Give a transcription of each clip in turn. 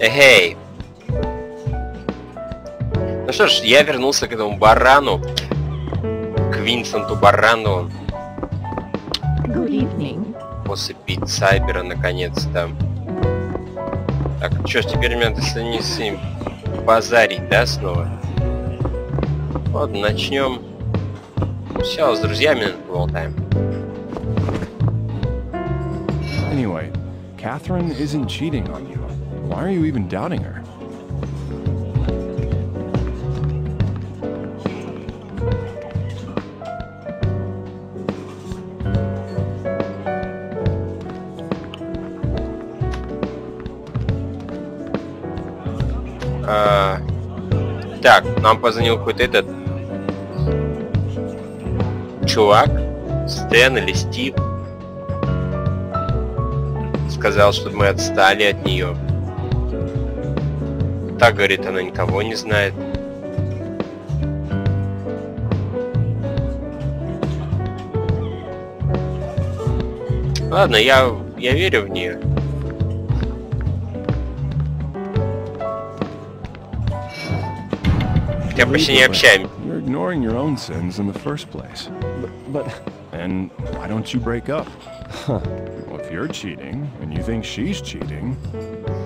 Эй! Ну что ж, я вернулся к этому барану. К Винсенту Барану. Good evening. После Пит Сайбера, наконец-то. Так, что ж, теперь мне надо с ним базарить, да, снова? Ладно, начнем. Все, с друзьями поболтаем. Anyway, Catherine isn't cheating on you. Why are you even doubting her? Так, нам позвонил какой-то этот чувак, Стэн или Стив. Сказал, чтобы мы отстали от нее. Так, говорит, она никого не знает. Ладно, я верю в нее. Я почти не общаемся. You're ignoring your own sins in the first place. But And why don't you break up? Well, if you're cheating and you think she's cheating,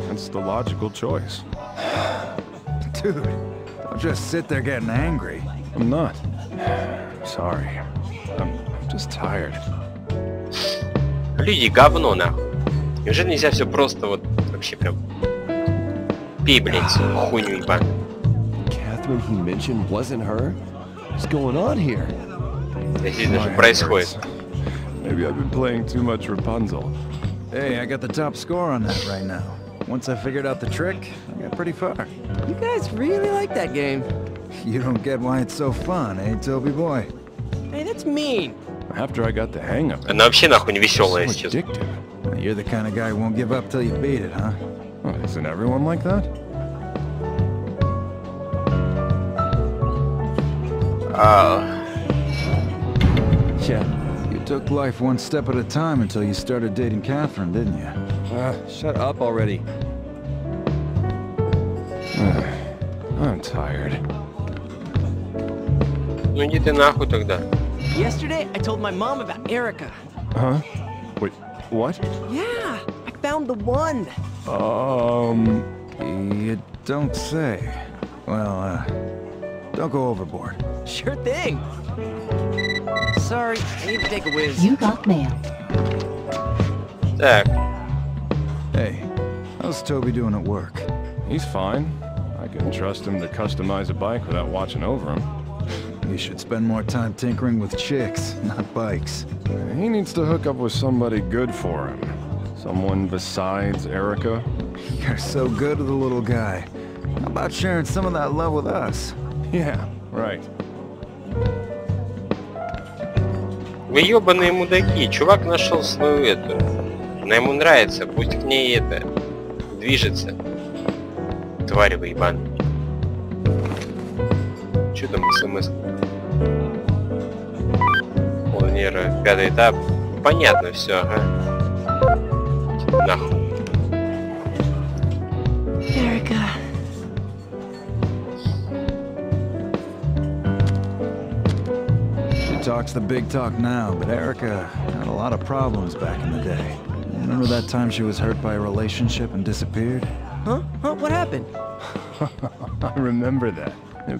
that's the logical choice. Dude, don't just sit there getting angry. I'm not. Sorry. I'm just tired. Люди говно, нахуй. Неужели нельзя все просто вот вообще прям пей, блядь, хуйню ебаную. Catherine he mentioned wasn't her? What's going on here? Здесь видно, что My происходит. head hurts. Maybe I've been playing too much Rapunzel. Hey, I got the top score on that right now. Once I figured out the trick, I got pretty far. You guys really like that game. You don't get why it's so fun, eh, Toby boy? Hey, that's mean. After I got the hang of it, Она вообще нахуй не it's веселая, so если честно. addictive. You're the kind of guy who won't give up till you beat it, huh? Well, isn't everyone like that? Yeah. You took life one step at a time until you started dating Catherine, didn't you? Shut up already. I'm tired. Ну иди ты нахуй тогда. Yesterday, I told my mom about Erica. Huh? Wait, what? Yeah, I found the one. You don't say. Well, don't go overboard. Sure thing. Sorry, I need to take a whiz. You got mail. Так, Hey, how's Toby doing at work? He's fine. I can trust him to customize a bike without watching over him. You should spend more time tinkering with chicks, not bikes. He needs to hook up with somebody good for him. Someone besides Erica. You're so good to the little guy. How about sharing some of that love with us? Yeah, right. вы ебаные мудаки. Чувак нашел свою эту. Она ему нравится, пусть к ней это движется. Тварь вы ебаные. Чё там смс? Планера, 5-й этап. Понятно все, ага. Нахуй. Erica. She talks the big talk now, but Erica had a lot of problems back in the day. Remember that time she was hurt by a relationship and disappeared? Huh? What happened? I remember that.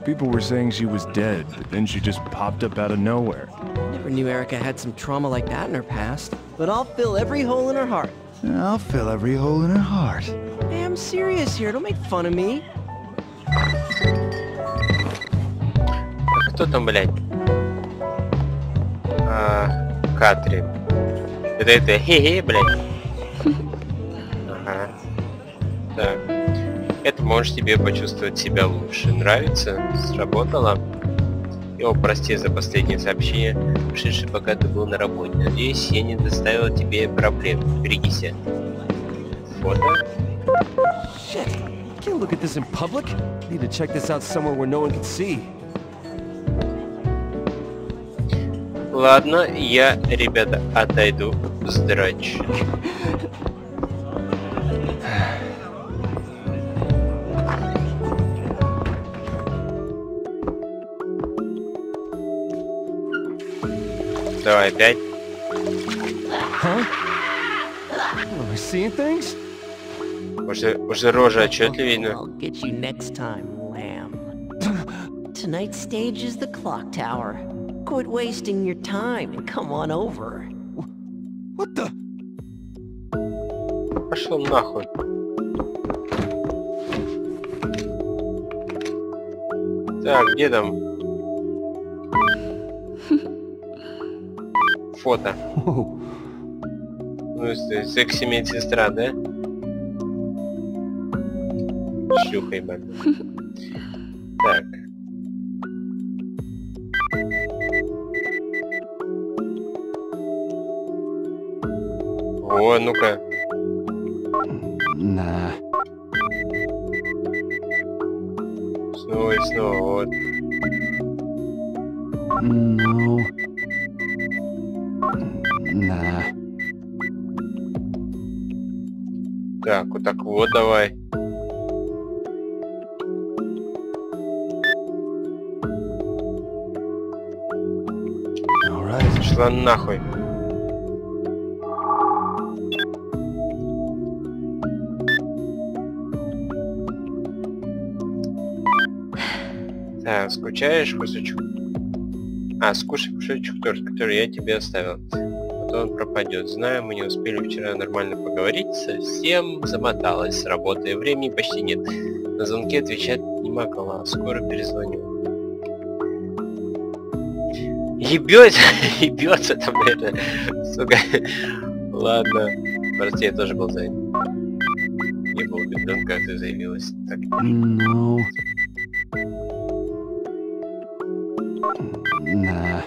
People were saying she was dead, but then she just popped up out of nowhere. Never knew Erica had some trauma like that in her past. But I'll fill every hole in her heart. I'll fill every hole in her heart. Hey, I'm serious here. Don't make fun of me. Кто там, блядь? Катрин. Это хе-хе, блядь. Ага. Так. Это можешь тебе почувствовать себя лучше. Нравится? Сработало? О, прости за последнее сообщение, пришедшее, пока ты был на работе. Надеюсь, я не доставила тебе проблем. Берегись. Фото. Shit. Can't look at this in public. Need to check this out somewhere where no one can see. Ладно, я, ребята, отойду с дрочь. Давай, 5. Huh? Am I seeing things? Уже рожа отчетливее видно. I'll get you next time, lamb. Tonight's stage is the clock tower. Quit wasting your time and come on over. What the? Пошел нахуй. Так, где там? Фото. Whoa. Ну, секси-медсестра, да? Шлюха ебаная. Так. О, ну-ка. Nah. Снова и снова, вот. No. Nah. Так, вот так вот, давай. Alright. Шла нахуй. Так, скучаешь, кусочек? А, скушай кусочек торта, который я тебе оставил. А то он пропадет. Знаю, мы не успели вчера нормально поговорить. Совсем замоталась с работы. Времени почти нет. На звонки отвечать не могла. Скоро перезвоню. Ебется там, наверное. Сука. Ладно. Прости, я тоже был занят. Не был удивлен, когда ты заявилась. Так. No. Nah.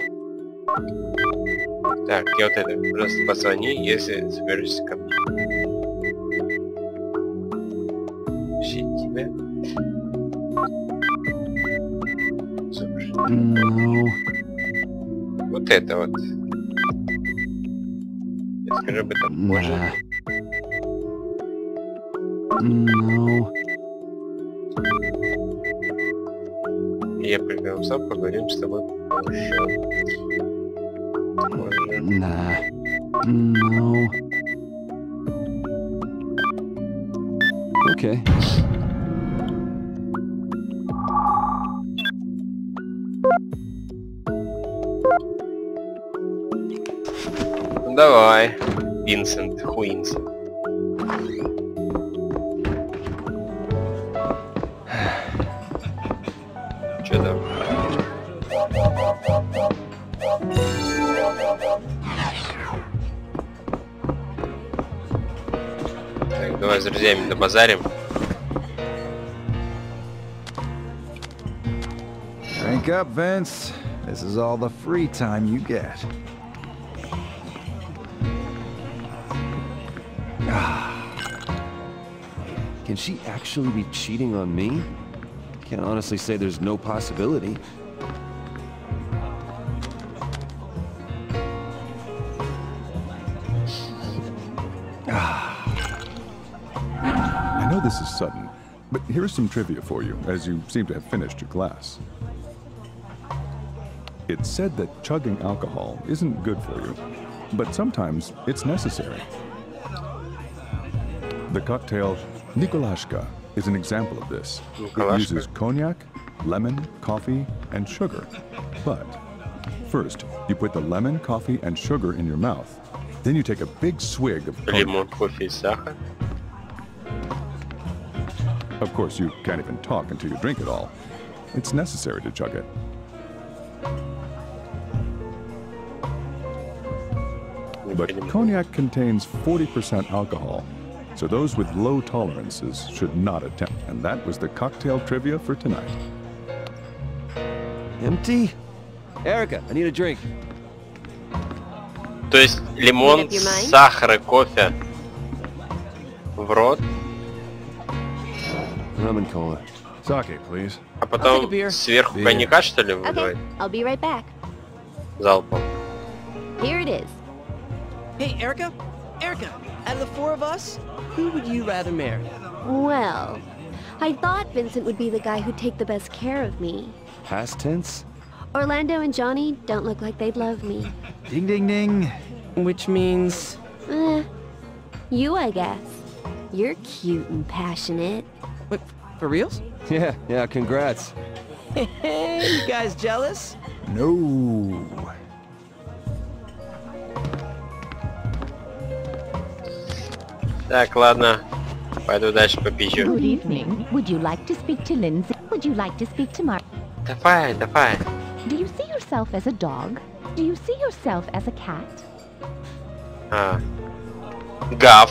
Так, я вот это. Просто позвони, если соберешься ко мне. Ищи тебя. No. Вот это вот. Я скажу об этом позже. Nah. No. Я пригласил сам, поговорим с тобой позже. Позже. Nah. No. Okay. Ну давай, Винсент, Хуинсент. Чё там? Так, давай с друзьями добазарим. Drink up, Vince. This is all the free time you get. Can she actually be cheating on me? Can't honestly say there's no possibility. I know this is sudden, but here's some trivia for you, as you seem to have finished your class. It's said that chugging alcohol isn't good for you, but sometimes it's necessary. The cocktail Nikolashka is an example of this. It uses cognac, lemon, coffee, and sugar. But first, you put the lemon, coffee, and sugar in your mouth. Then you take a big swig of Лимон, cognac. кофе и сахар. Of course, you can't even talk until you drink it all. It's necessary to chug it. But cognac contains 40% alcohol, so those with low tolerances should not attempt. And that was the cocktail trivia for tonight. Empty? Erica, I need a drink. То есть лимон, Make up your mind? сахар и кофе в рот, Rum and cola. Sake, please. а потом I'll take a beer. сверху Beer. коньяка, что ли, Okay, выливать I'll be right back. залпом. Here it is. Hey, Erica? Erica, out of the four of us, who would you rather marry? Well, I thought Vincent would be the guy who'd take the best care of me. Past tense? Orlando and Johnny don't look like they'd love me. Ding ding ding. Which means... You, I guess. You're cute and passionate. Wait, for reals? Yeah, congrats. Hey, you guys jealous? No. Так, ладно. Пойду дальше попищу. Good evening. Would you like to speak to Lindsay? Would you like to speak to Mark? Давай, давай. Do you see yourself as a dog? Do you see yourself as a cat? Гав.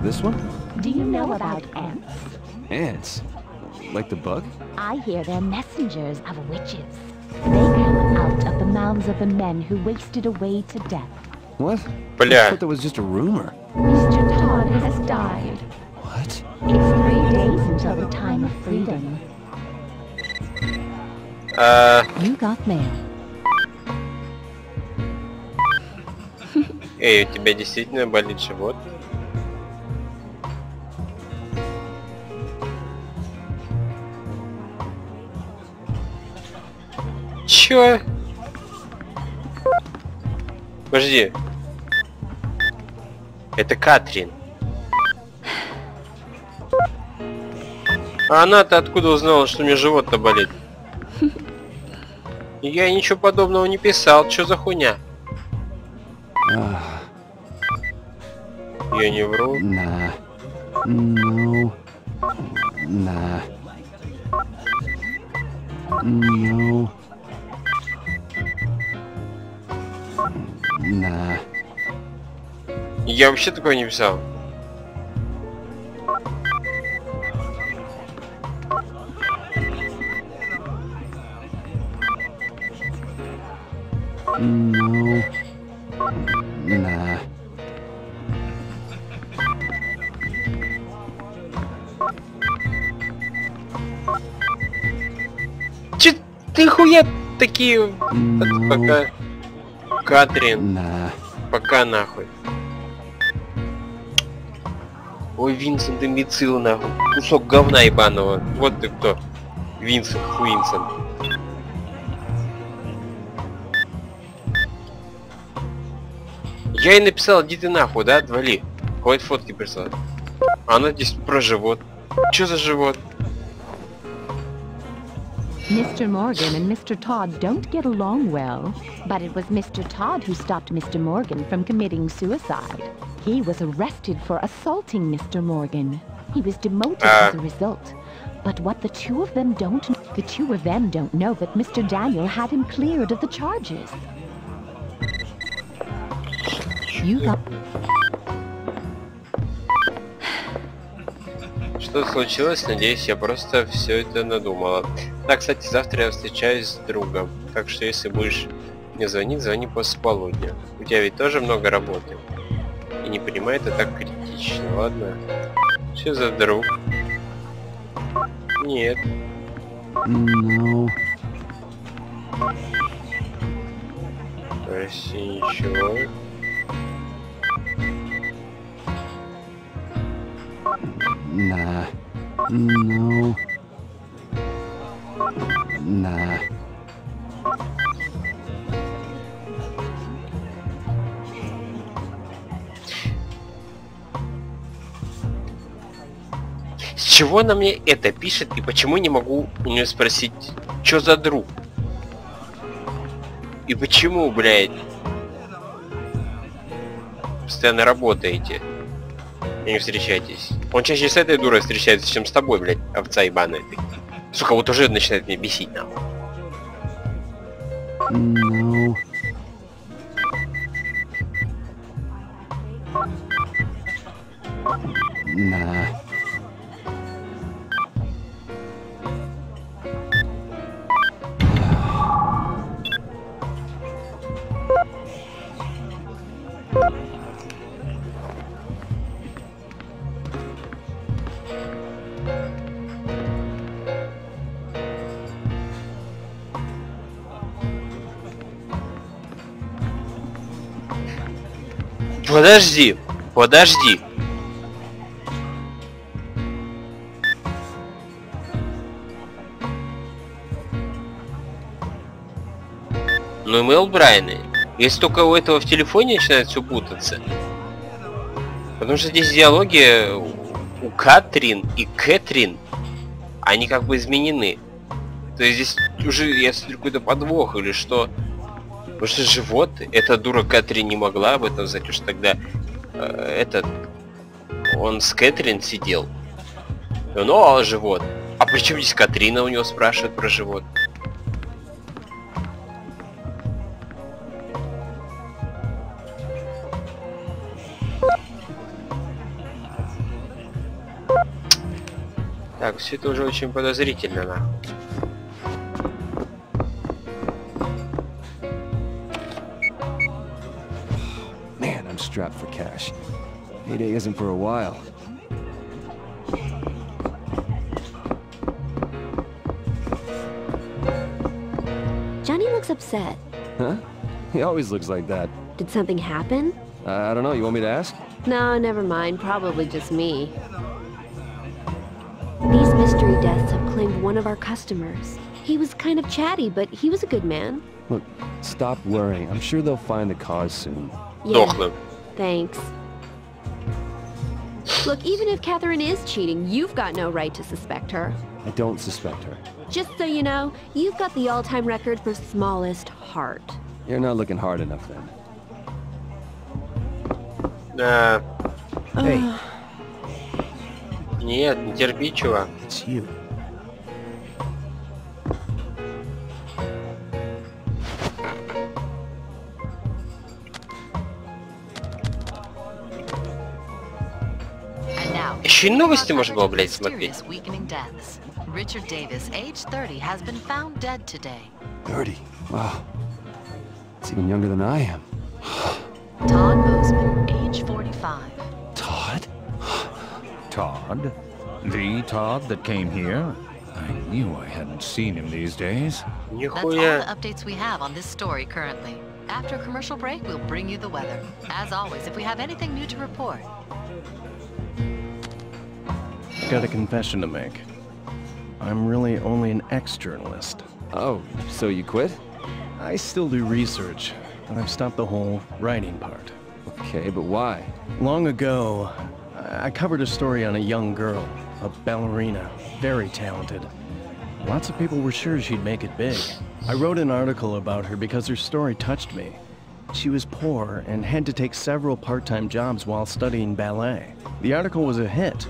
This one? Do you know about ants? Ants? Like the bug? I hear they're messengers of witches. They come out of the mouths of the men who wasted away to death. What? Бля. I thought that was just a rumor. Mr. Todd has died. What? It's 3 days until the time of freedom. You got mail. Эй, у тебя действительно болит живот? Чё? Подожди. Это Катрин. А она-то откуда узнала, что у меня живот-то болит? Я ничего подобного не писал. Чё за хуйня? Я не вру. Nah. No. Nah. No. Nah. Я вообще такое не писал. No. Nah. Че ты хуя такие... No. Пока... Катрин. Nah. Пока нахуй. Ой, Винсент имбецил нахуй. Кусок говна ебаного. Вот ты кто. Винсент, Хуинсент. Я ей написал, иди ты нахуй, да, отвали. Хватит фотки прислать. А она здесь про живот. Чё за живот? Mr. Morgan and Mr. Todd don't get along well, but it was Mr. Todd who stopped Mr. Morgan from committing suicide. He was arrested for assaulting Mr. Morgan. He was demoted as a result. But what the two of them don't know that Mr. Daniel had him cleared of the charges. You got... Что случилось? Надеюсь, я просто все это надумала. Да, кстати, завтра я встречаюсь с другом. Так что если будешь мне звонить, звони после полудня. У тебя ведь тоже много работы. И не принимай это так критично, ладно? Что за друг? Нет. No. Почти ничего. Nah. No. Nah. С чего она мне это пишет и почему не могу у нее спросить, что за друг? И почему, блядь, постоянно работаете и не встречаетесь? Он чаще с этой дурой встречается, чем с тобой, блядь, овца ебаная ты. Сука, вот уже начинает меня бесить, нахуй. No. Nah. Подожди, подожди. Ну, имейл Брайана. Если только у этого в телефоне начинает все путаться. Потому что здесь диалоги у Катрин и Кэтрин, они как бы изменены. То есть здесь уже, я смотрю, какой-то подвох или что. Потому что живот, эта дура Кэтрин не могла об этом знать, потому что тогда он с Кэтрин сидел. Ну, а живот. А при чем здесь Катрина у него спрашивает про живот? Так, все это уже очень подозрительно, нахуй. Man, I'm strapped for cash. Payday isn't for a while. Johnny looks upset. Huh? He always looks like that. Did something happen? I don't know, you want me to ask? No, never mind. Probably just me. These mystery deaths have claimed one of our customers. He was kind of chatty, but he was a good man. Look, stop worrying. I'm sure they'll find the cause soon. Yeah, thanks. Look, even if Catherine is cheating, you've got no right to suspect her. I don't suspect her. Just so you know, you've got the all-time record for smallest heart. You're not looking hard enough then. Hey, Нет, не терпи, чувак. it's you. Еще и новости можно было, блядь, смотреть. Richard Davis, age 30, has been found dead today. 30? Wow. It's even younger than I am. Todd Bozeman, age 45. Todd? Todd? The Todd that came here? I knew I hadn't seen him these days. That's all the updates we have on this story currently. After a commercial break, we'll bring you the weather. As always, if we have anything new to report. Got a confession to make. I'm really only an ex-journalist. Oh, so you quit? I still do research, but I've stopped the whole writing part. Okay, but why? Long ago, I covered a story on a young girl, a ballerina, very talented. Lots of people were sure she'd make it big. I wrote an article about her because her story touched me. She was poor and had to take several part-time jobs while studying ballet. The article was a hit,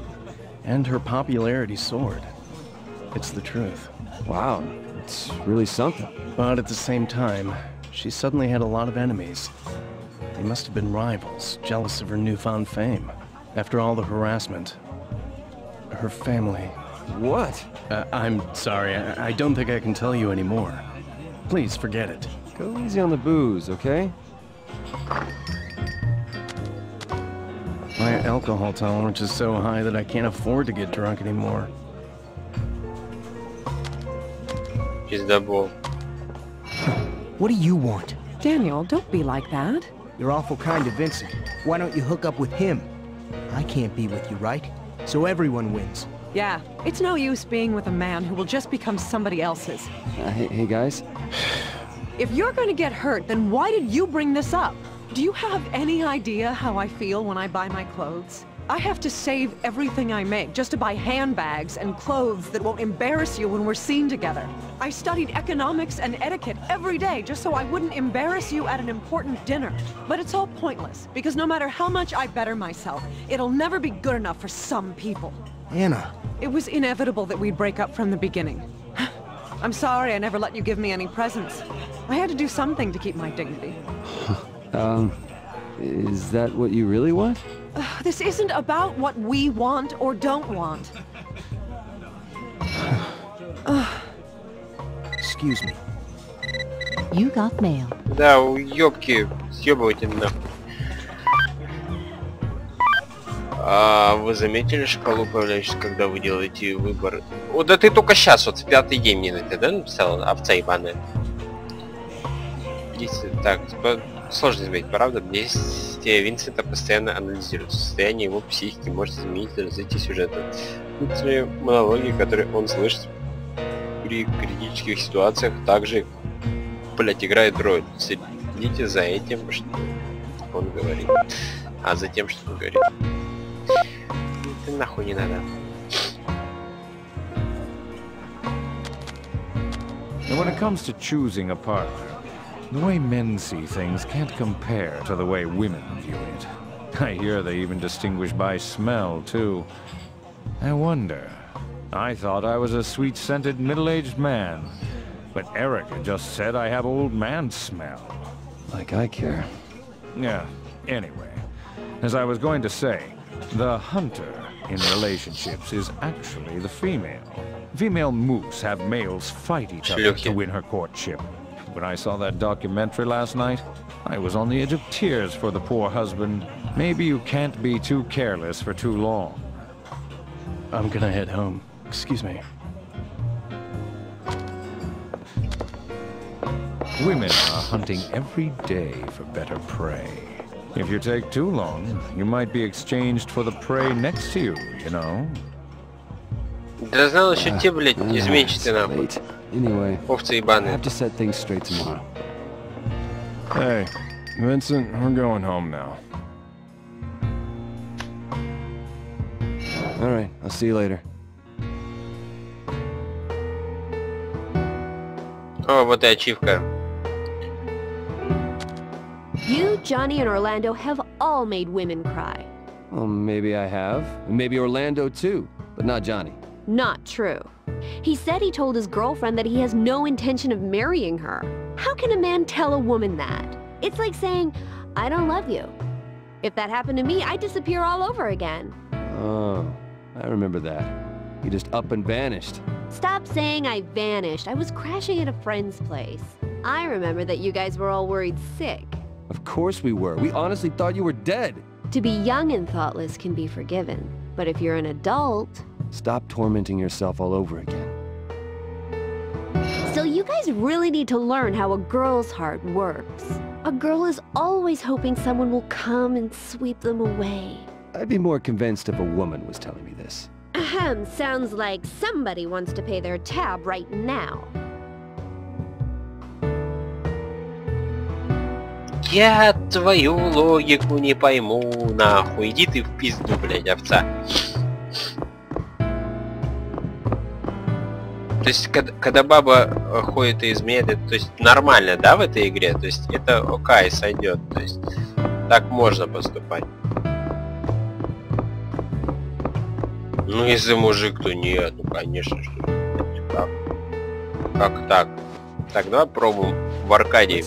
and her popularity soared. It's the truth. Wow, it's really something. But at the same time, she suddenly had a lot of enemies. They must have been rivals, jealous of her newfound fame. After all the harassment, her family... What? I'm sorry, I don't think I can tell you anymore. Please forget it. Go easy on the booze, okay? My alcohol tolerance is so high that I can't afford to get drunk anymore. Пиздобол. What do you want? Daniel, don't be like that. You're awful kind to Vincent. Why don't you hook up with him? I can't be with you, right? So everyone wins. Yeah, it's no use being with a man who will just become somebody else's. Hey guys. If you're going to get hurt, then why did you bring this up? Do you have any idea how I feel when I buy my clothes? I have to save everything I make just to buy handbags and clothes that won't embarrass you when we're seen together. I studied economics and etiquette every day just so I wouldn't embarrass you at an important dinner. But it's all pointless, because no matter how much I better myself, it'll never be good enough for some people. Anna. It was inevitable that we'd break up from the beginning. I'm sorry I never let you give me any presents. I had to do something to keep my dignity. Is that what you really want? This isn't about what we want or don't want. Excuse me. You got mail. Да, уёбки, съёбывайте нахуй. А вы заметили шкалу, появляющуюся, когда вы делаете выбор? О, да ты только сейчас, вот в 5-й день мне это, да, написал? Овца ебаная. Так, сложно заметить, правда? Действия Винсента постоянно анализируют. Состояние его психики может изменить развитие сюжета. Некоторые монологи, которые он слышит при критических ситуациях, также блять, играет роль. Следите за этим, что он говорит. А за тем, что он говорит. Ты нахуй не надо. And when it comes to choosing a partner, the way men see things can't compare to the way women view it. I hear they even distinguish by smell, too. I wonder. I thought I was a sweet-scented middle-aged man. But Erica just said I have old man smell. Like I care. Yeah, anyway. As I was going to say, the hunter in relationships is actually the female. Female moose have males fight each other to win her courtship. When I saw that documentary last night, I was on the edge of tears for the poor husband. Maybe you can't be too careless for too long. I'm gonna head home. Excuse me. Women are hunting every day for better prey. If you take too long, you might be exchanged for the prey next to you, you know? Да знал еще те, блядь, изменщицы нахуй. Anyway, Овцы I ебаные. have to set things straight tomorrow. Hey, Vincent, we're going home now. All right, I'll see you later. О, вот и ачивка. You, Johnny, and Orlando have all made women cry. Well, maybe I have. Maybe Orlando too, but not Johnny. Not true. He said he told his girlfriend that he has no intention of marrying her. How can a man tell a woman that? It's like saying, I don't love you. If that happened to me, I'd disappear all over again. Oh, I remember that. You just up and vanished. Stop saying I vanished. I was crashing at a friend's place. I remember that you guys were all worried sick. Of course we were. We honestly thought you were dead. To be young and thoughtless can be forgiven. But if you're an adult... Stop tormenting yourself all over again. So you guys really need to learn how a girl's heart works. A girl is always hoping someone will come and sweep them away. I'd be more convinced if a woman was telling me this. Ahem, sounds like somebody wants to pay their tab right now. Я твою логику не пойму, нахуй. Иди ты в пизду, блядь, овца. То есть, когда баба ходит и изменяет, то есть нормально, да, в этой игре? То есть это окей, сойдет. То есть так можно поступать. Ну если мужик, то нет, ну конечно, что как так? Так, давай пробуем в Аркадии.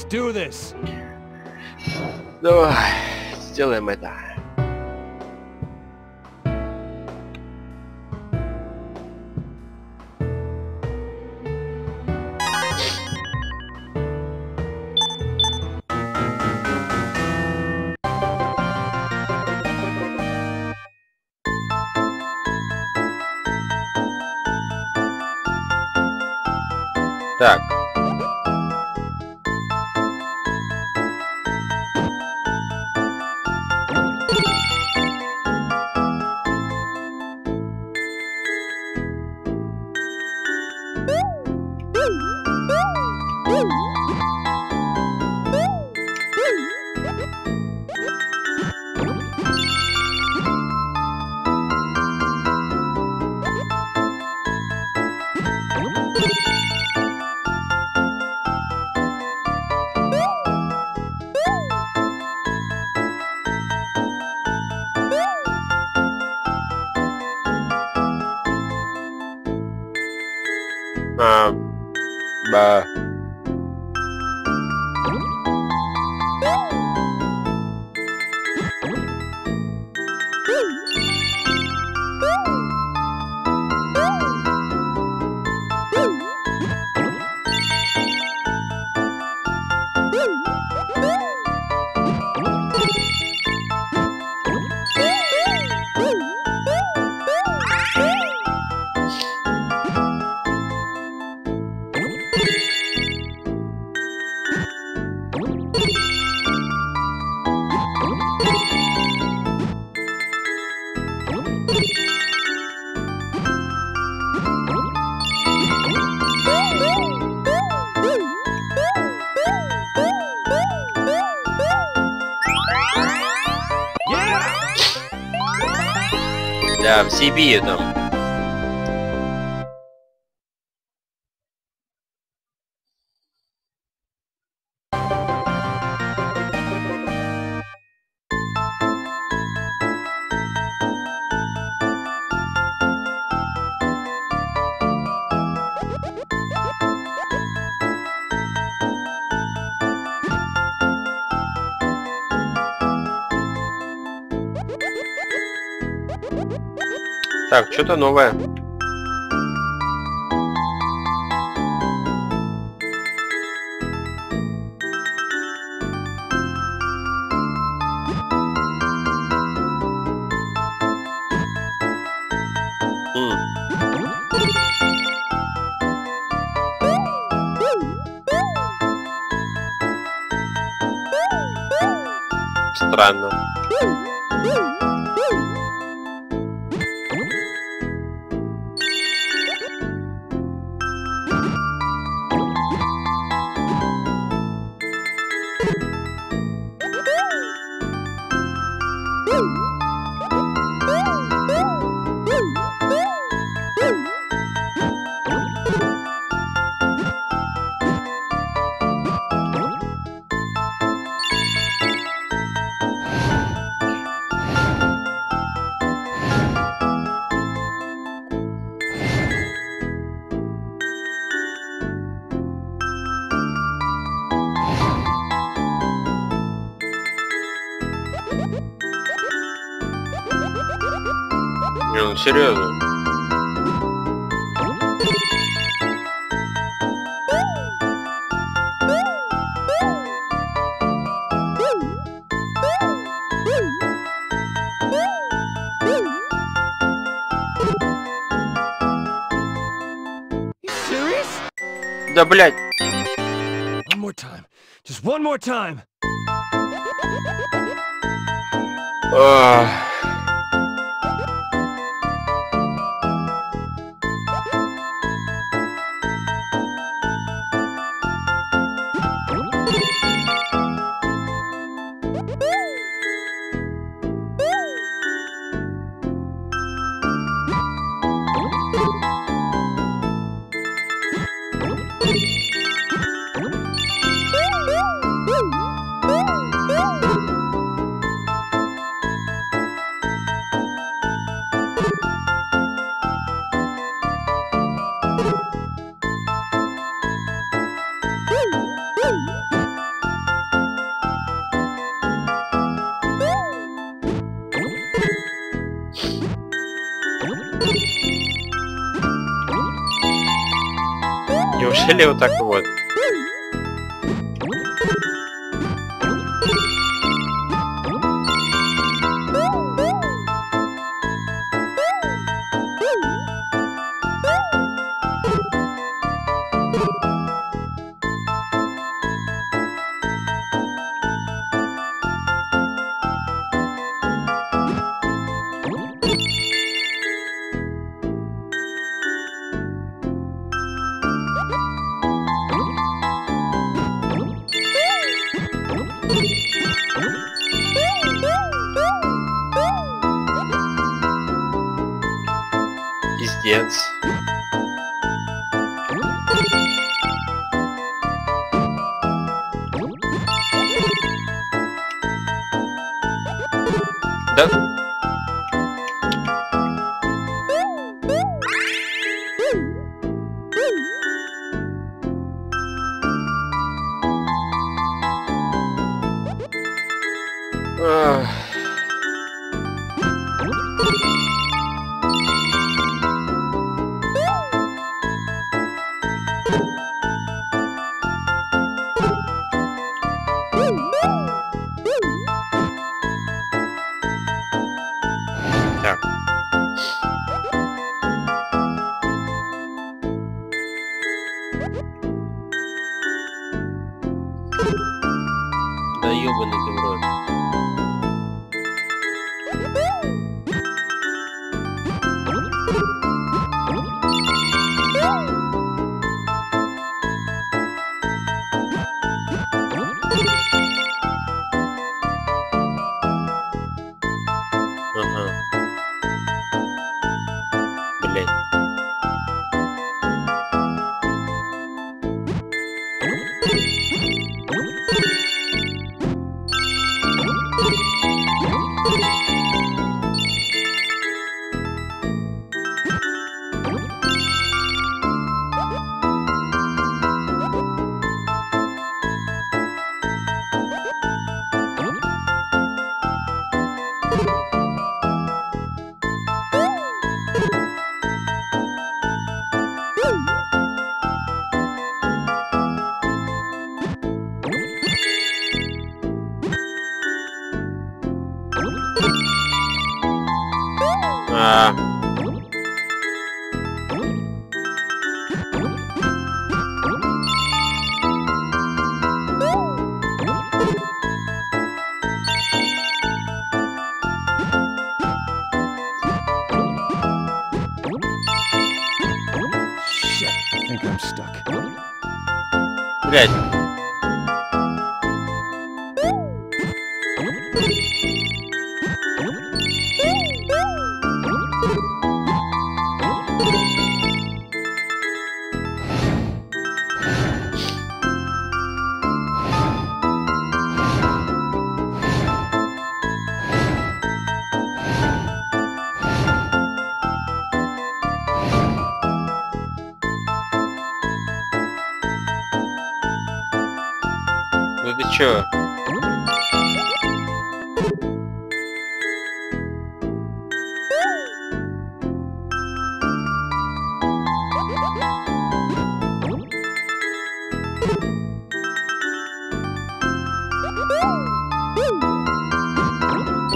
Давай, сделаем это. Так. Ba. Да, в Сибири там. Так, что-то новое. Странно. Ну, серьезно. Да, блядь. One more time. Just one more time. Неужели вот так вот? Пиздец. Да. блядь. Блядь. Ну ты чё?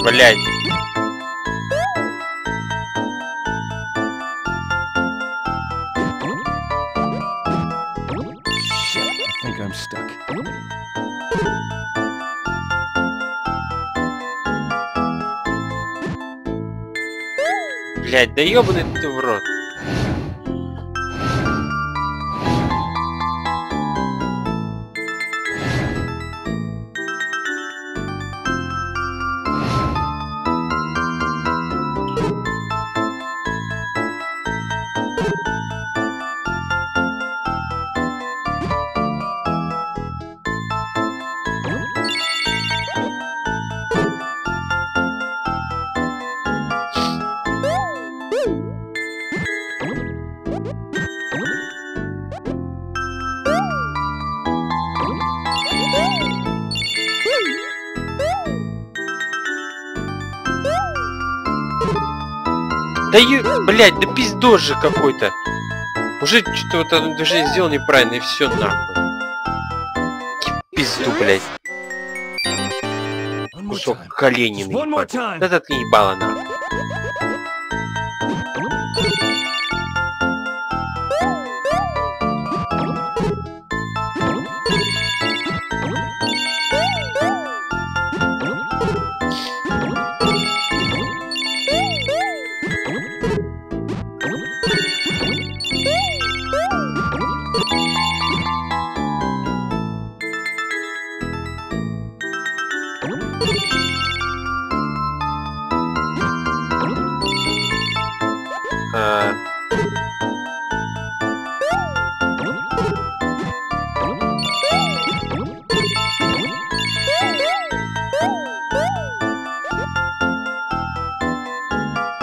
Блядь. Shit, I think I'm stuck. Блядь, да ёбаный ты в рот. Да блядь, да пиздос же какой-то. Уже что-то вот одно движение сделал неправильно и все нахуй. Пизду, блядь. Кусок колени наебал. Да ты ебало нахуй.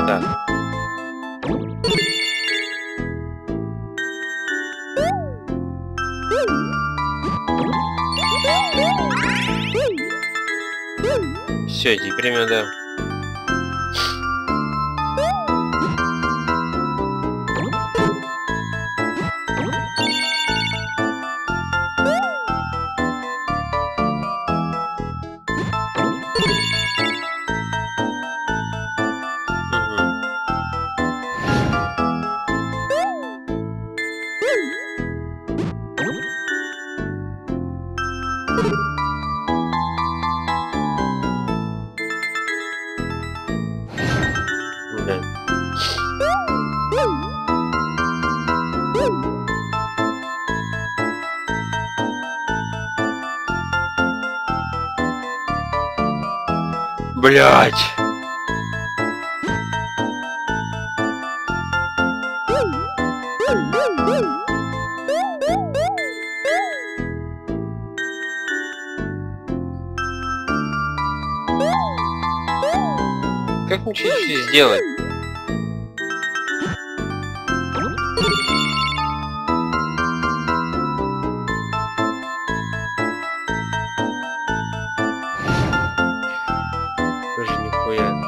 Да. Все, теперь надо. Блять. Что здесь сделать? Тоже нихуя.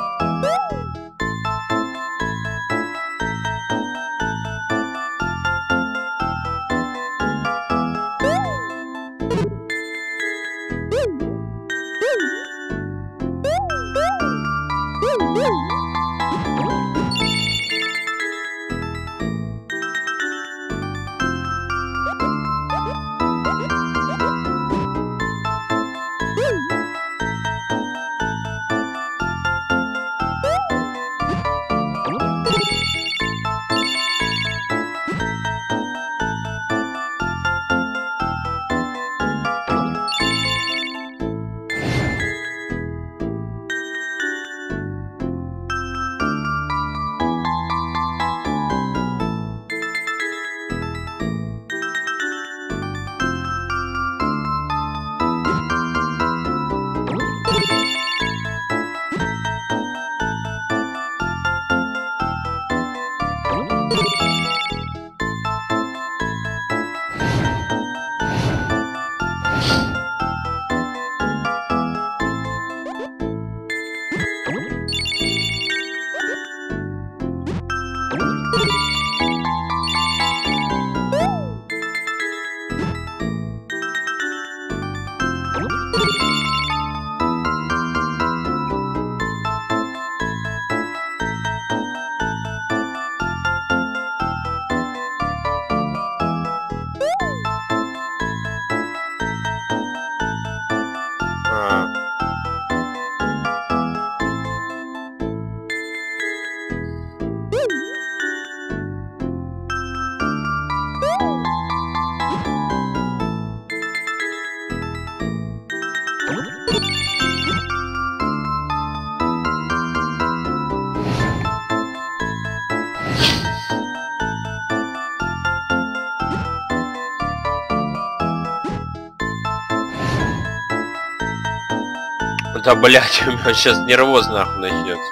Да, блядь, у меня сейчас нервоз нахуй начнется.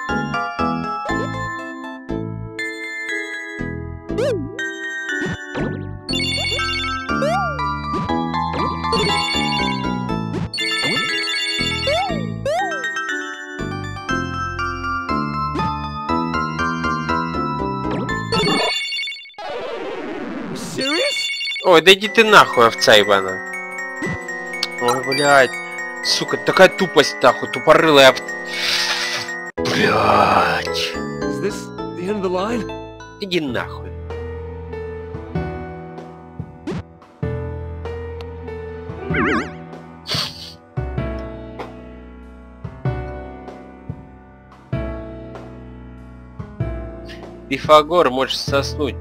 Ой, да иди ты нахуй, овца ебана. Ой, блядь. Сука, такая тупость нахуй, тупорылая овца. Блядь. Иди нахуй. Пифагор, можешь соснуть.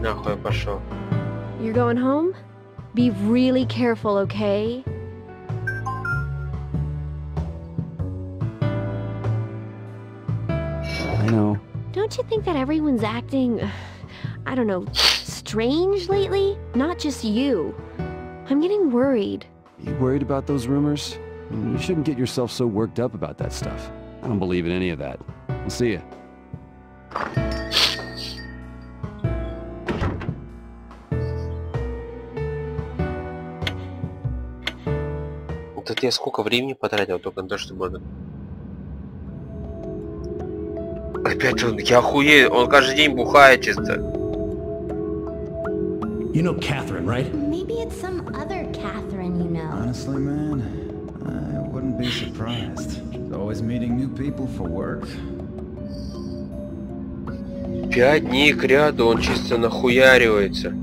Нахуй пошел. You're going home? Be really careful, okay? I know. Don't you think that everyone's acting, I don't know, strange lately? Not just you. I'm getting worried. You worried about those rumors? You shouldn't get yourself so worked up about that stuff. I don't believe in any of that. We'll see ya. Тут я сколько времени потратил только на то, чтобы... Опять он, я охуею, он каждый день бухает чисто. You know Catherine, right? Maybe it's some other Catherine you know. Honestly, man, I wouldn't be surprised. She's always meeting new people for work. 5 дней к ряду он чисто нахуяривается.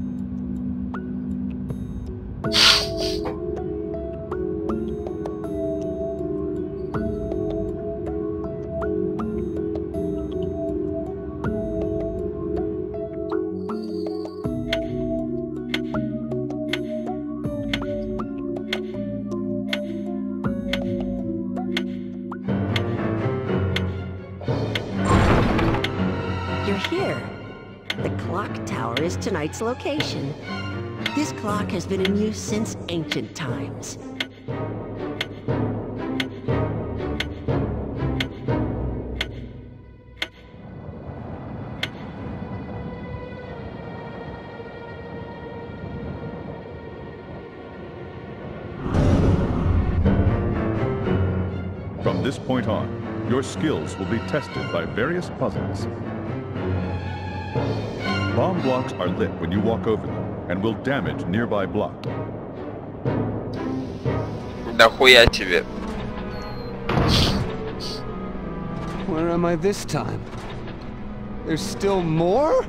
You're here. clock tower is tonight's location. This clock has been in use since ancient times. From this point on, your skills will be tested by various puzzles. Bomb blocks are lit when you walk over them and will damage nearby blocks. Да хуя тебе. Where am I this time? There's still more?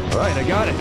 All right, I got it.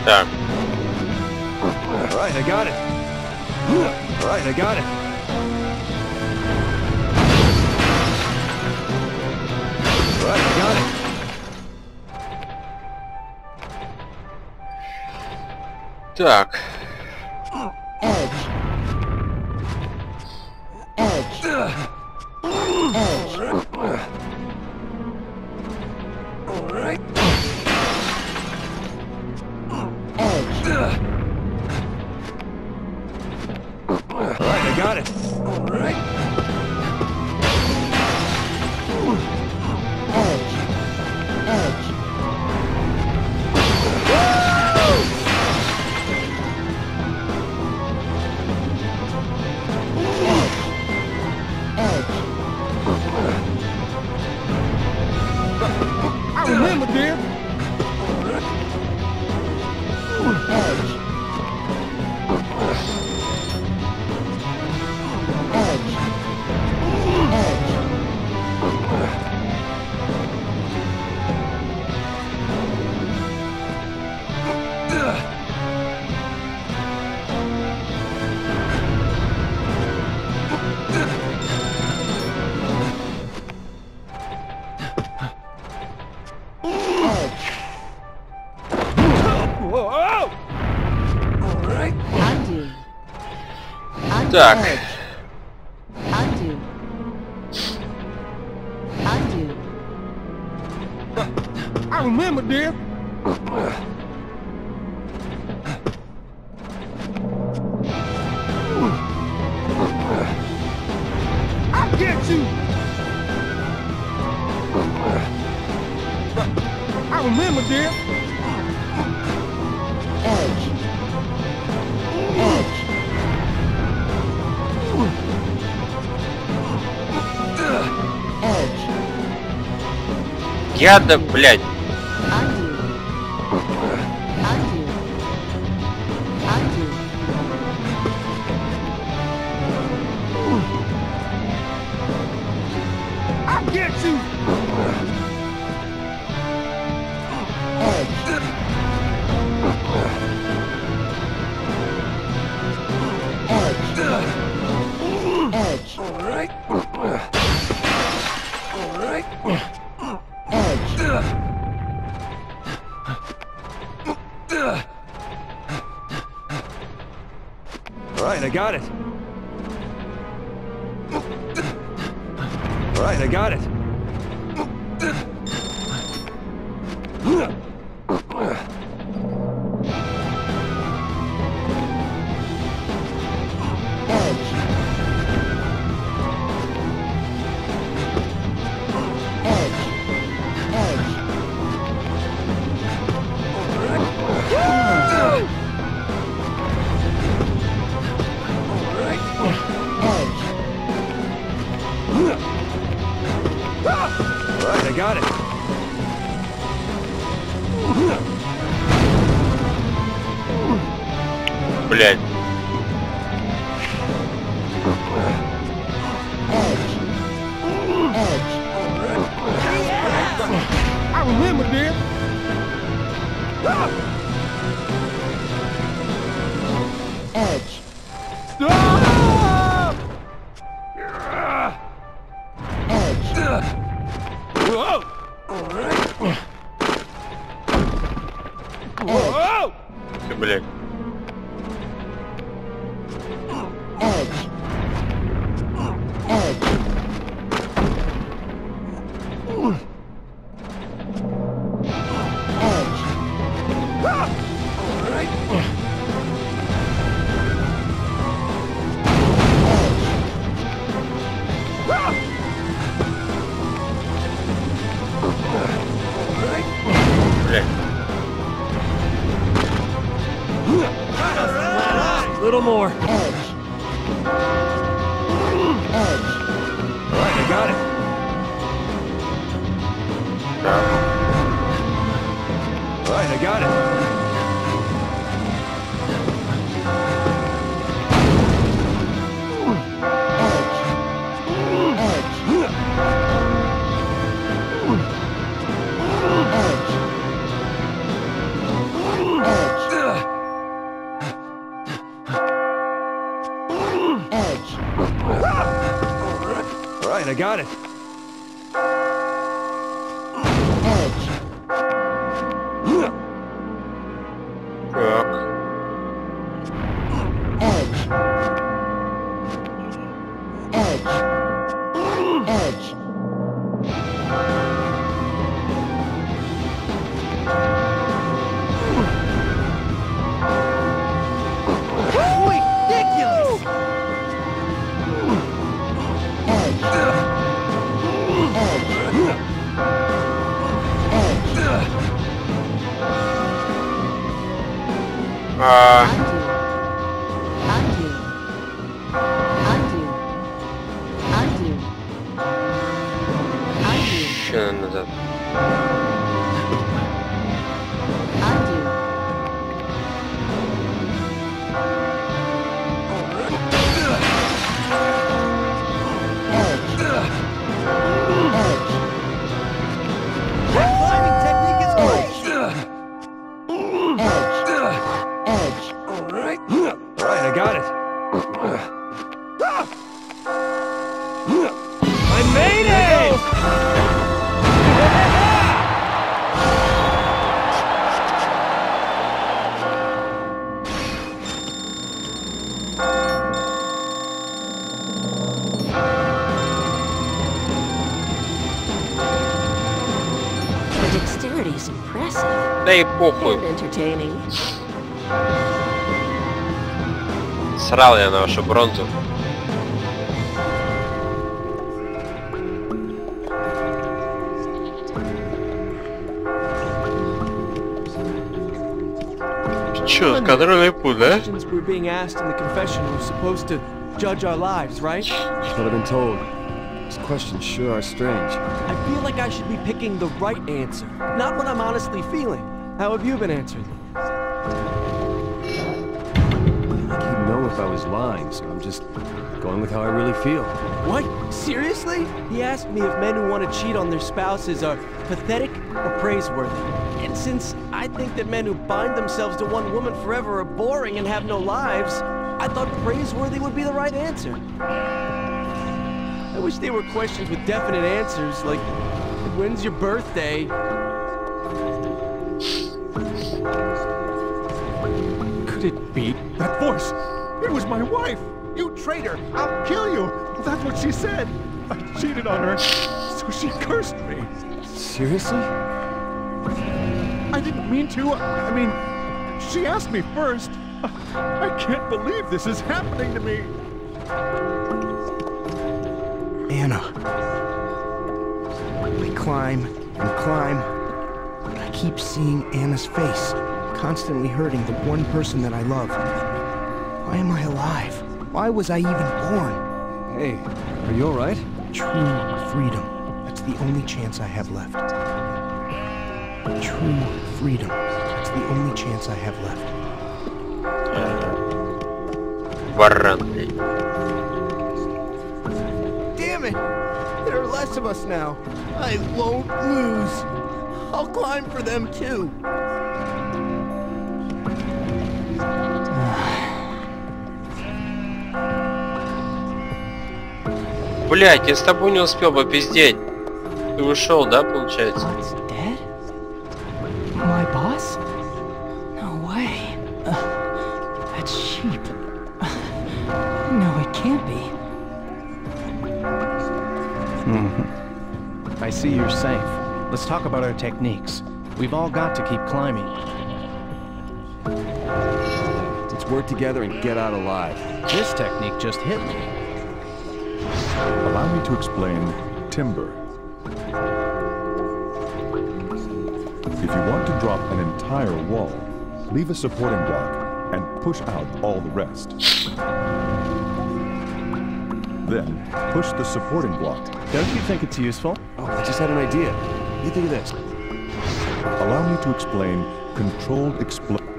Так. All right, I got it. All right, I got it. All right, I got it. Так. I got it. All right. I remember, dear. Так. Undo. Undo. I remember, dear. I'll get you. I remember, dear. Я да, блядь. I'll get you. Alright, I got it. Alright, I got it. Alright, I got it. Блядь. I remember this. Edge. Блядь. A little more. Alright, I got it. Alright, I got it. Alright, I got it. Еще назад. Да и похуй. Срал я на вашу бронзу. Чё, контрольный путь, да? We're being asked in the confession were supposed to judge our lives, right? That's what I've been told. These questions sure are strange. I feel like I should be picking the right answer, not what I'm honestly feeling. How have you been answering? I feel like he'd know if I was lying, so I'm just going with how I really feel. What? Seriously? He asked me if men who want to cheat on their spouses are pathetic or praiseworthy. And since I think that men who bind themselves to one woman forever are boring and have no lives, I thought praiseworthy would be the right answer. I wish they were questions with definite answers, like, When's your birthday? Could it be that voice? It was my wife! You traitor! I'll kill you! That's what she said! I cheated on her, so she cursed me. Seriously? I didn't mean to. I mean, she asked me first. I can't believe this is happening to me. Anna. I climb and climb, but I keep seeing Anna's face, constantly hurting the one person that I love. Why am I alive? Why was I even born? Hey, are you alright? True freedom. That's the only chance I have left. True freedom. That's the only chance I have left. Damn it! There are less of us now. I won't lose. I'll climb for them too. Блять, я с тобой не успел попиздеть. Ты ушел, да, получается? Dead? My boss? No way. That's sheep. No, it can't be. I see you're safe. Let's talk about our techniques. We've all got to keep climbing. Let's work together and get out alive. This technique just hit me. Allow me to explain timber. If you want to drop an entire wall, leave a supporting block and push out all the rest. Then, push the supporting block. Don't you think it's useful? Oh, I just had an idea. What do you think of this? Allow me to explain controlled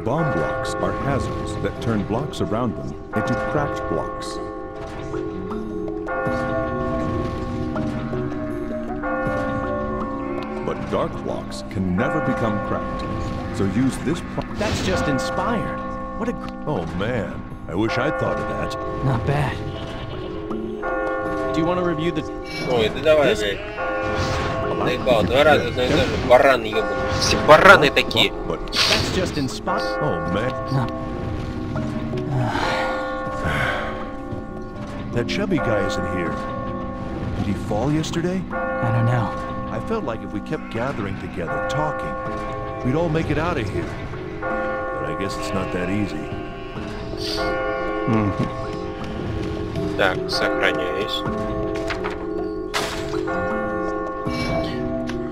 bomb blocks are hazards that turn blocks around them into cracked blocks. But dark blocks can never become cracked, so use this. That's just inspired. What a... Oh man, I wish I'd thought of that. Not bad. Do you want to review the... Ой, да давай, блядь. Наебал, 2 раза одно и то же. Бараны ебаные. Все бараны такие. That's just inspired. Oh man. That chubby guy isn't here. Did he fall yesterday? I don't know. I felt like if we kept gathering together, talking, we'd all make it out of here. But I guess it's not that easy. Так, сохраняюсь.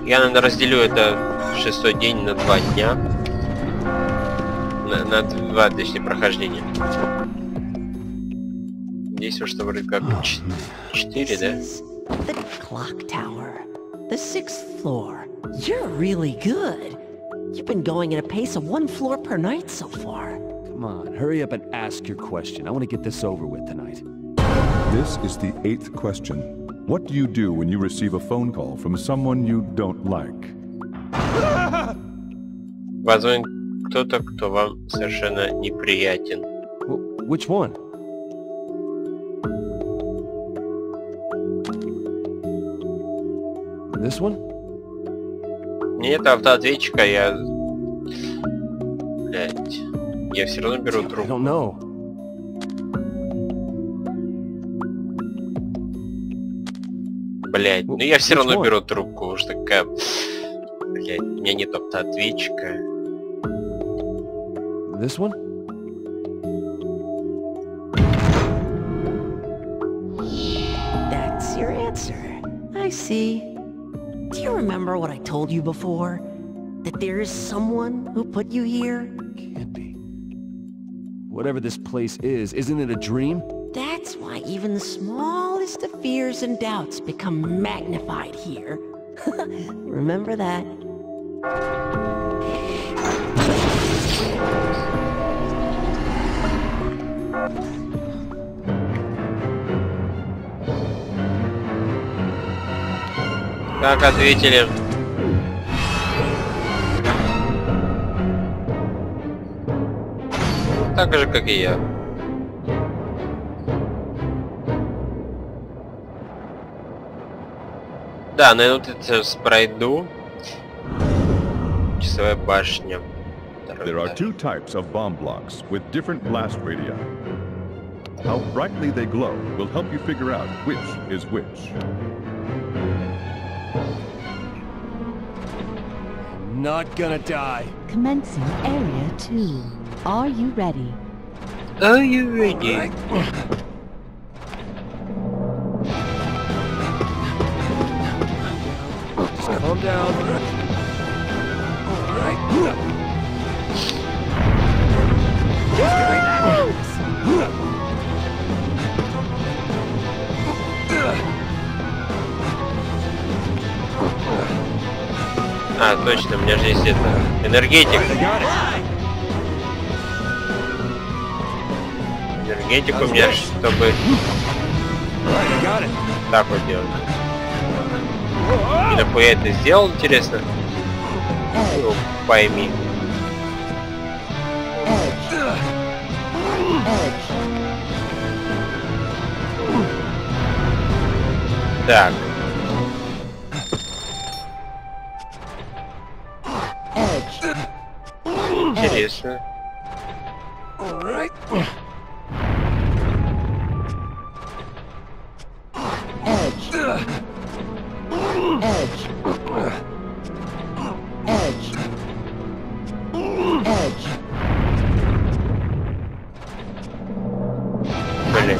Я, наверное, разделю это в 6-й день на 2 дня. На 2, точнее, прохождения. Здесь уж что вроде как 4, да? The clock tower. The 6th floor. You're really good. You've been going at a pace of 1 floor per night so far. Come on, hurry up and ask your question. I want to get this over with tonight. This is the 8th question. What do you do when you receive a phone call from someone you don't like? Позвонит кто-то, кто вам совершенно неприятен. Which one? This one? Нет автоответчика, я... Блять. Я все равно беру трубку. I don't know. Блять, ну я все равно беру трубку, уж такая... Блять, у меня нет автоответчика. This one? That's your answer. I see. Do you remember what I told you before? That there is someone who put you here? Can't be. Whatever this place is, isn't it a dream? That's why even the smallest of fears and doubts become magnified here. Remember that. Как ответили? Так же, как и я. Да, ну вот это пройду. Часовая башня. There are two types of bomb blocks with different blast radii. How brightly they glow will help you figure out which is which. Not gonna die. Commencing Area 2. Are you ready? Are you ready? Just calm down. Alright. А, точно, у меня же есть это энергетик. Энергетик у меня, чтобы так вот делать. И нахуя это сделал, интересно? Ну, пойми. Так. Интересно. Блин.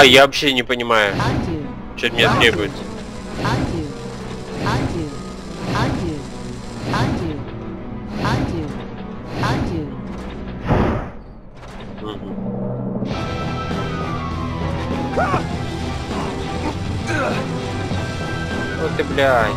Я вообще не понимаю, что от меня требуется. Вот ты, блядь.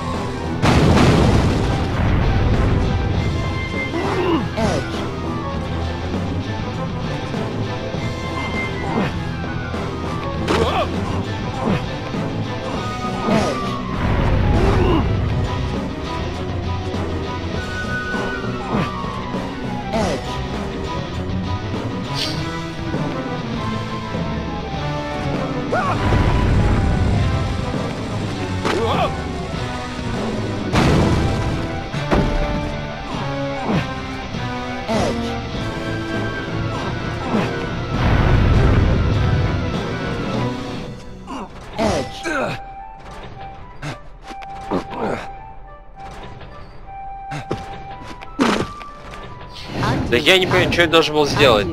Да я не понимаю, что я должен был сделать.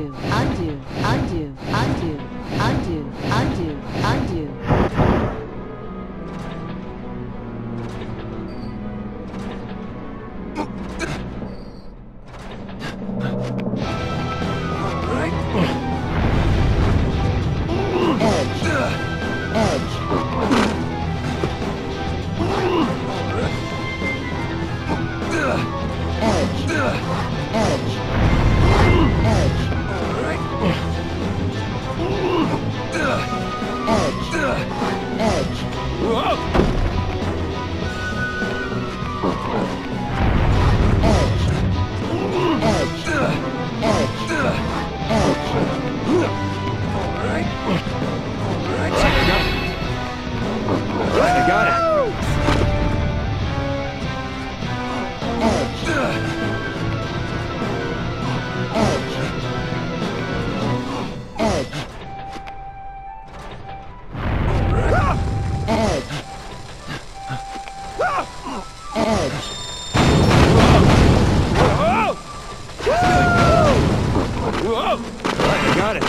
got it.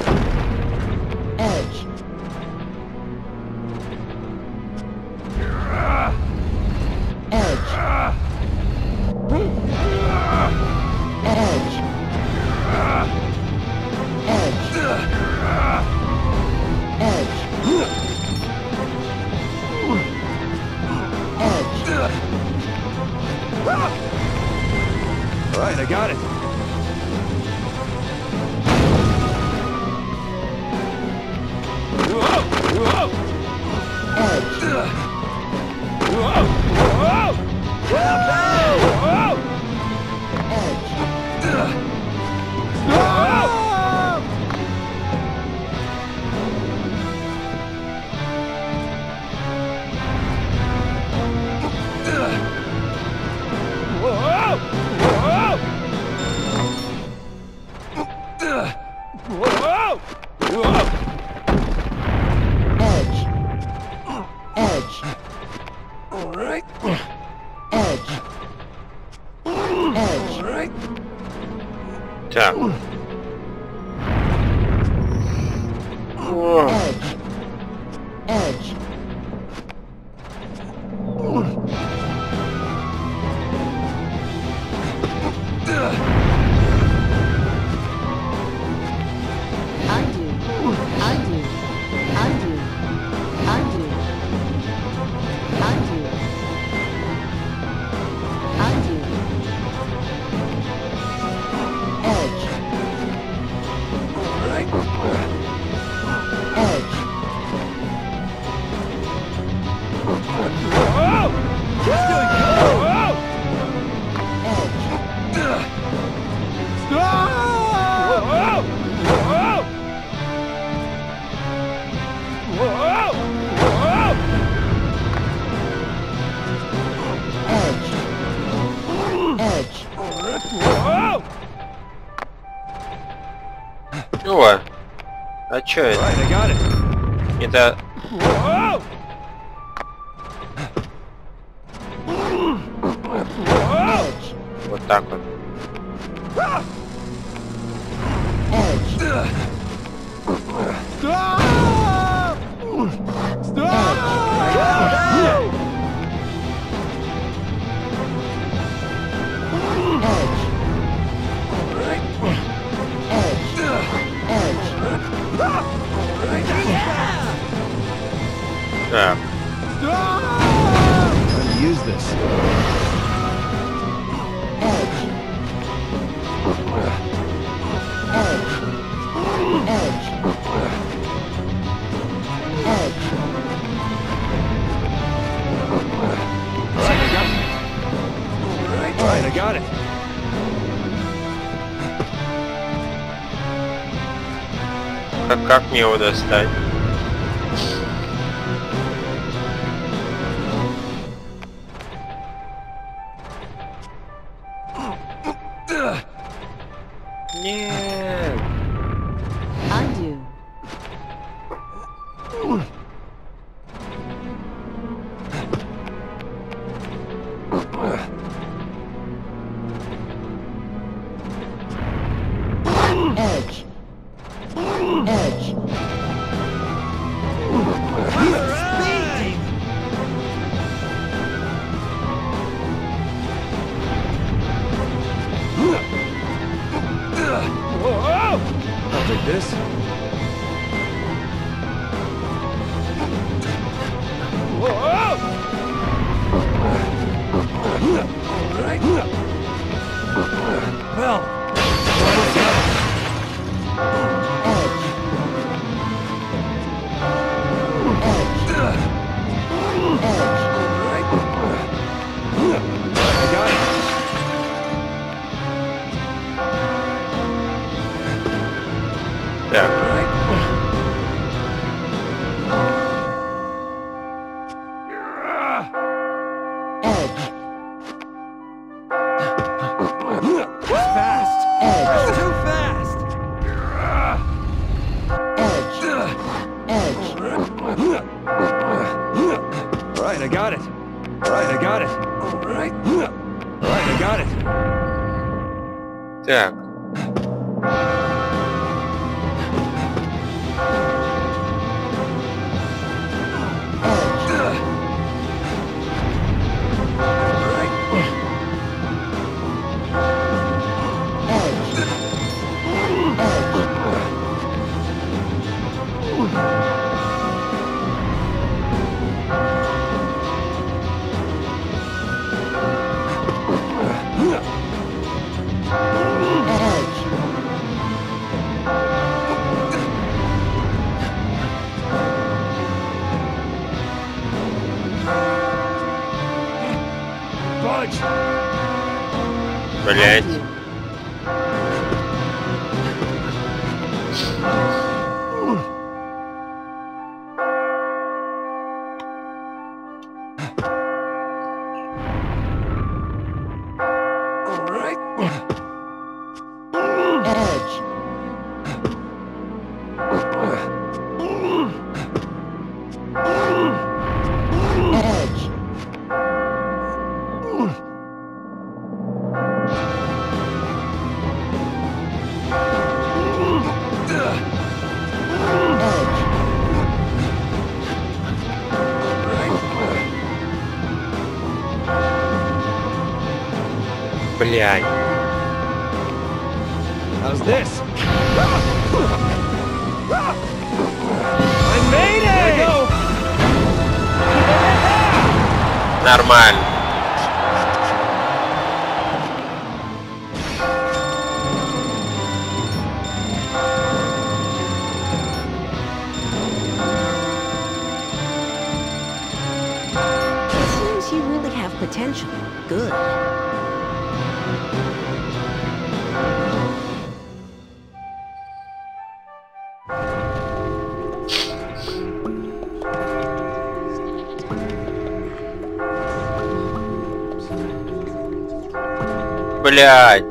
Edge. Edge. Edge. Right, I got it. Так. Edge. О, а чё это? Это... Вот так вот. Так. Use this. Right, I got it. Как мне его достать? Нет. Undo. Edge. Edge. I'll take this. Well, I got it. Так. Right, I got it. Right, I got it. Right, I got it. Так. help you. Блядь. How's this? I made it! There you go. Нормально. It seems you really have potential. Good. Блядь.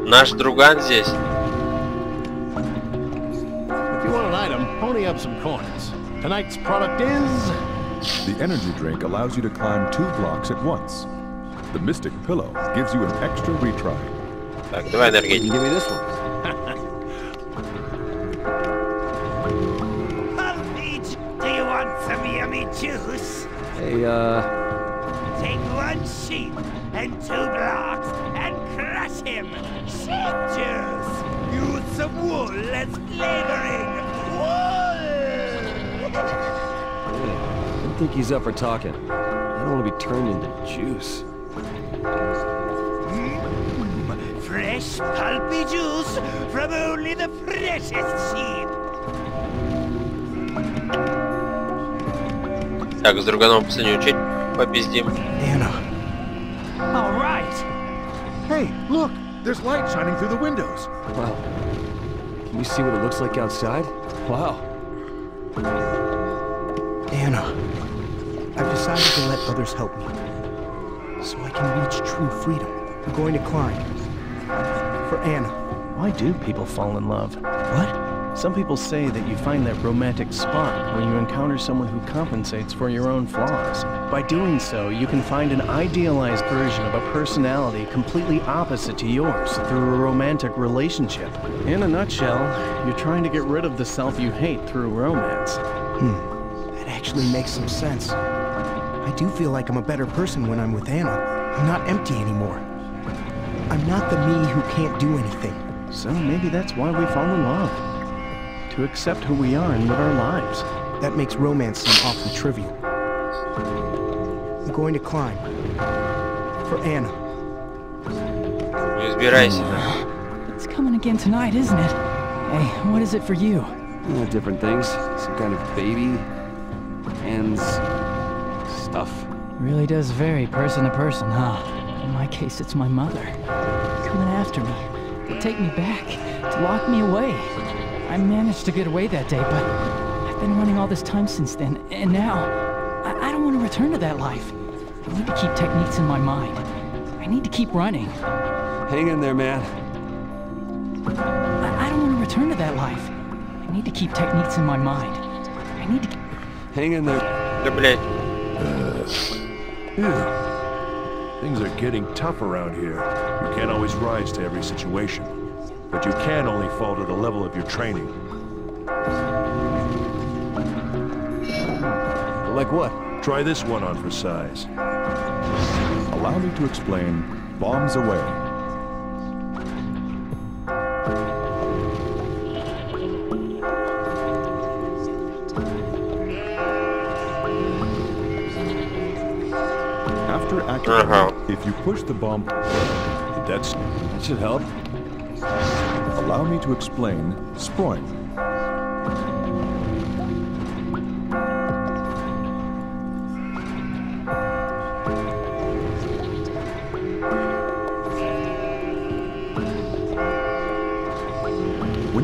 Наш друган здесь. If you want an item, pony up some coins. Tonight's product is... The energy drink allows you to climb 2 blocks at once. The Mystic Pillow gives you an extra retry. Так, давай энергетик. Give me this one. Do you want some yummy juice? Hey, Take 1 sheep and 2 blocks and crush him. Sheep juice. Use some wool as flavoring. Wool. I don't think he's up for talking. I don't want to be turned into juice. Fresh, pulpy juice from only the freshest sheep. Так, с друганом в последнюю очередь попиздим. Anna. All right. Hey, look! There's light shining through the windows. Wow. Can you see what it looks like outside? Wow. Anna. I've decided to let others help me. So I can reach true freedom. I'm going to climb. For Anna. Why do people fall in love? What? Some people say that you find that romantic spot when you encounter someone who compensates for your own flaws. By doing so, you can find an idealized version of a personality completely opposite to yours through a romantic relationship. In a nutshell, you're trying to get rid of the self you hate through romance. That actually makes some sense. I do feel like I'm a better person when I'm with Anna. I'm not empty anymore. I'm not the me who can't do anything. So maybe that's why we fall in love. To accept who we are and live our lives. That makes romance seem awfully trivial. I'm going to climb. For Anna. Не избирайся. It's coming again tonight, isn't it? Hey, what is it for you? Different things. Some kind of baby. Hands. Stuff. Really does vary person to person, huh? In my case, it's my mother. Coming after me. To take me back. To lock me away. I managed to get away that day, but I've been running all this time since then, and now I don't want to return to that life. I need to keep techniques in my mind. I need to keep running. Hang in there, man. I don't want to return to that life. I need to keep techniques in my mind. I need to... Hang in there. Да, блядь. Things are getting tough around here. You can't always rise to every situation. But you can only fall to the level of your training. Like what? Try this one on for size. Allow me to explain bombs away. After activating, if you push the bomb, that should help. Allow me to explain Sproing.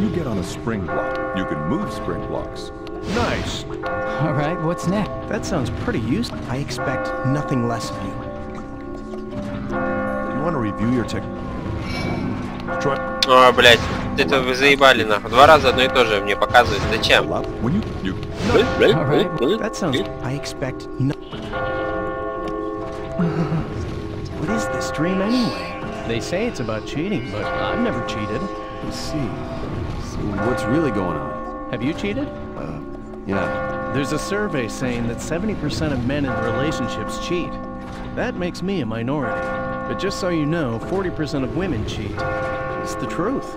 you get on a spring block, you can move spring blocks. Nice. All right, what's next? That sounds pretty useful. I expect nothing less of you. You want to review your tech? Try. О, блядь, это вы заебали нахуй. 2 раза одно и то же мне показывают. Зачем? When you That sounds... I expect no... What is this dream anyway? They say it's about cheating, but I've never cheated. Let's see. So what's really going on? Have you cheated? Yeah. There's a survey saying that 70% of men in relationships cheat. That makes me a minority. But just so you know, 40% of women cheat. It's the truth.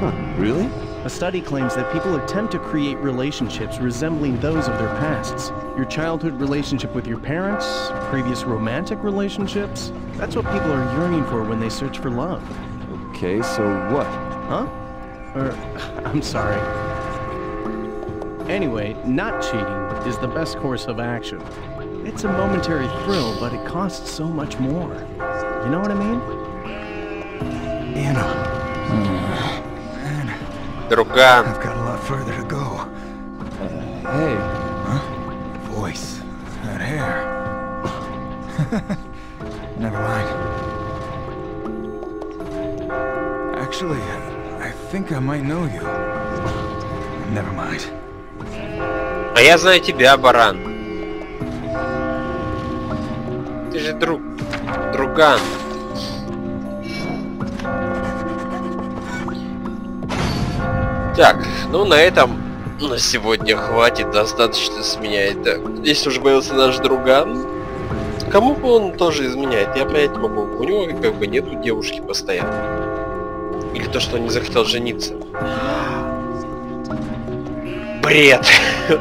Huh, really? A study claims that people attempt to create relationships resembling those of their pasts. Your childhood relationship with your parents, previous romantic relationships. That's what people are yearning for when they search for love. Okay, so what? Huh? I'm sorry. Anyway, not cheating is the best course of action. It's a momentary thrill, but it costs so much more. You know what I mean? Anna. Друган. I've got a lot further to go. Hey. Huh? Voice. That hair. Never mind. Actually, I think I might know you. Never mind. А я знаю тебя, баран. Ты же друган. Так, ну на этом на сегодня хватит, достаточно с меня это. Здесь уж появился наш друган. Кому бы он тоже изменяет, я понять не могу. У него как бы нету девушки постоянно. Или то, что он не захотел жениться. Бред.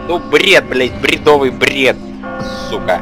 Ну бред, блять, бредовый бред. Сука.